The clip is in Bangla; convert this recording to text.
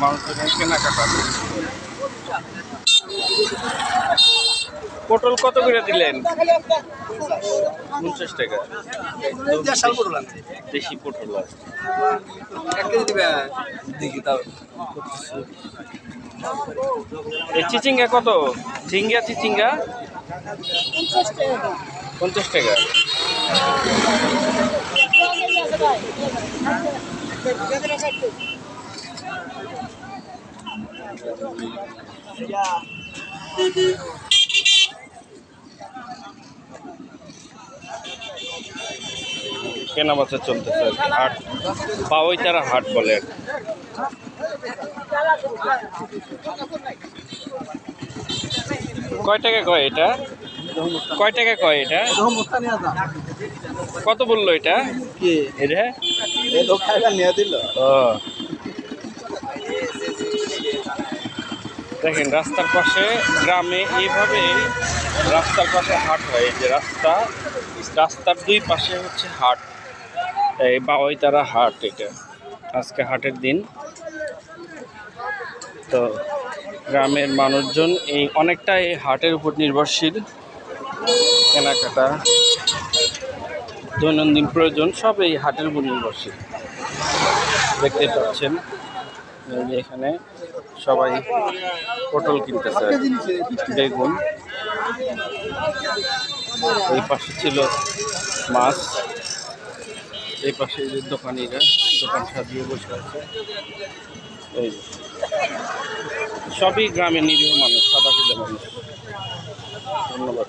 মানুষজনের কেনাকাটা। পটল কত করে দিলেন? 50 টাকা। দেশি পটল আছে। এই চিচিঙ্গা কত? ঝিঙ্গা চিচিঙ্গা 50 টাকা। কেনা বেচা চলতেছে আর কি। হাট পাওইতারা হাট বলে আর কি। কয় টাকা কয় এটা? কয় টাকা কয় এটা? কত বললো এটা? এটা দেখেন রাস্তার পাশে, গ্রামে এইভাবে রাস্তার পাশে হাট হয়। এই যে রাস্তার দুই পাশে হচ্ছে হাট, এই বাওয়াইতারা হাট। এটা আজকে হাটের দিন। তো গ্রামের মানুষজন অনেকটা এই হাটের উপর নির্ভরশীল। কেনাকাটা, দৈনন্দিন প্রয়োজন সব এই হাটের উপর নির্ভরশীল। দেখতে পাচ্ছেন এখানে সবাই পটল কিনতেছে, বেগুন। এই পাশে ছিল মাছ, এই পাশে যে দোকানিরা দোকান সাজিয়ে বসে আছে। এই সবই গ্রামের নিরীহ মানুষ, সাদা সিধা মানুষ। ধন্যবাদ।